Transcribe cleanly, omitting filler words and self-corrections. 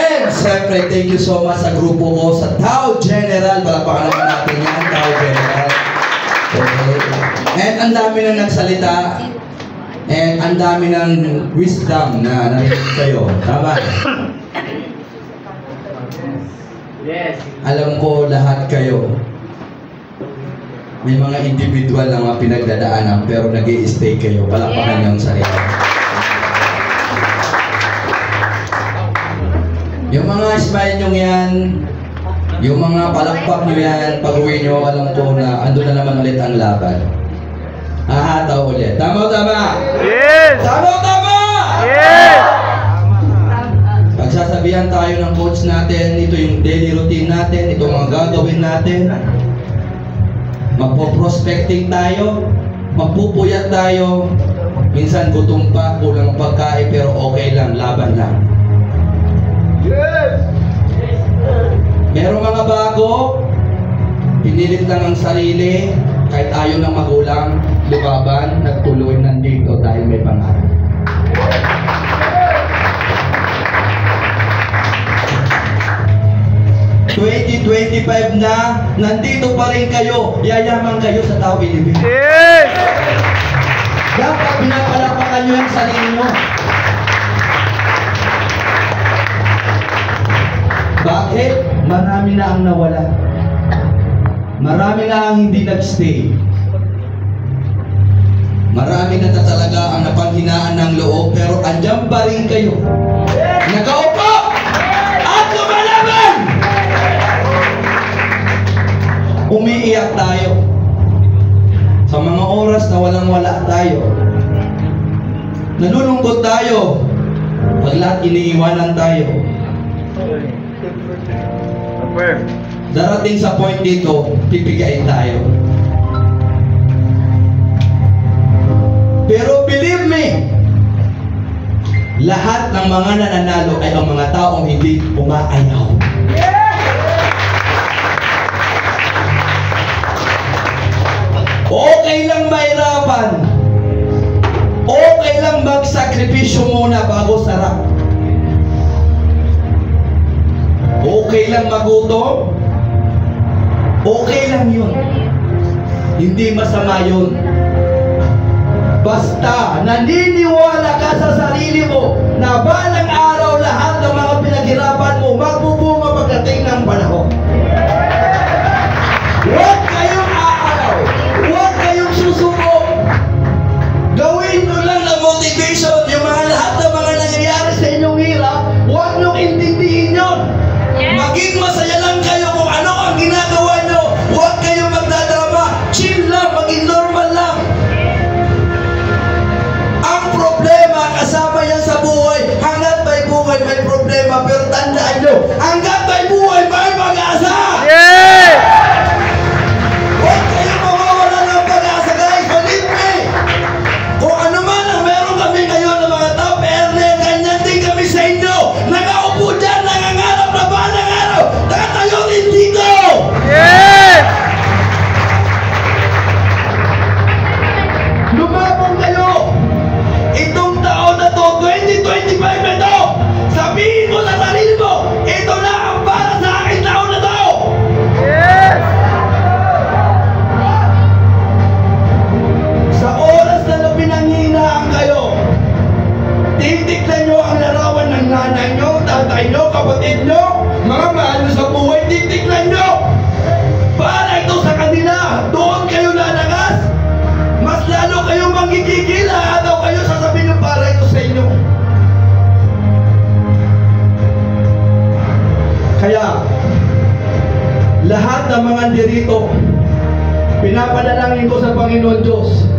And siyempre, thank you so much sa grupo ko, sa Tao General. Palapakan naman natin yan, Tao General. Okay. And ang dami na nagsalita. And ang dami ng wisdom na narinig kayo. Tama? Yes. Alam ko lahat kayo. May mga individual na mga pinagdadaanan pero nag-i-stay kayo. Palapakan niyo ang sarili. Yung mga smile nyo yan, yung mga palakpak nyo yan, pag-uwi nyo, alam ko na ando na naman ulit ang laban. Hahataw ulit. Tama o tama? Yes! Tama o tama? Yes! Pagsasabihan tayo ng coach natin, ito yung daily routine natin, ito mga gagawin natin. Magpo-prospecting tayo, magpupuyat tayo. Minsan gutom pa, kulang pagkain, pero okay lang, laban lang. Yes! Pero mga bago, pinilit lang ang sarili, kahit ayaw ng magulang, lumaban, nagtuloy nandito dahil may pangarap. ...2025 na, nandito pa rin kayo, yayaman kayo sa Tao Ilibig. Yes! Dapat pinapalapakan nyo ang sarili nyo. Bakit? Marami na ang nawala. Marami na ang hindi nagstay. Marami na talaga ang napanghinaan ng loob, pero andyan pa rin kayo. Nakaupo! At lumalaban! Umiiyak tayo. Sa mga oras na walang-wala tayo. Nalulungkot tayo. Pag lahat iniiwanan tayo. Darating sa point dito, pipigain tayo. Pero believe me, lahat ng mga nananalo ay ang mga taong hindi umaayaw. Okay lang mahirapan. Okay lang magsakripisyo muna bago sarap. Okay lang magutom. Okay lang yun. Hindi masama yun. Basta naniniwala ka sa sarili mo na balang araw lahat ng mga pinaghirapan mo magbubunga pagdating ng panahon. Huwag kayong aaraw. Huwag kayong susuko. Gawin nyo lang ng motivation yung mga lahat ng mga nangyayari sa inyong hirap. Huwag nyo intindihin yun. Maging masaya lang kayo kung ano ang ginagawa nyo. Huwag kayong magdadrama. Chill lang, maging normal lang. Ang problema, kasama yan sa buhay. Hanggat may buhay, may problema. Pero tandaan nyo, hanggat may buhay, may pag-asa! Yes! Huwag kayong mawawala ng pag-asa, guys. Believe me. Kung ano man ang meron kami ngayon ng mga top earner, ganyan din kami sa inyo. Nakaupo dyan, nangangarap na balang araw. Tatayo rin dito! Yes! Lumabang kayo! Itong taon na to, 2025 na to, sabihin mo sa sarili mo, ito na ang para sa akin taon na to! Yes! Sa oras na pinanghinaan kayo, titignan nyo ang larawan ng nanay nyo, tatay nyo, kapatid nyo, mga mahal nyo sa buhay, titignan nyo! Para ito sa kanila, doon kayo lalagas, mas lalo kayong manggigigil, ataw kayo sasabihin ng para ito sa inyo. Kaya, lahat ng mga dirito, pinapanalangin ko sa Panginoon Diyos,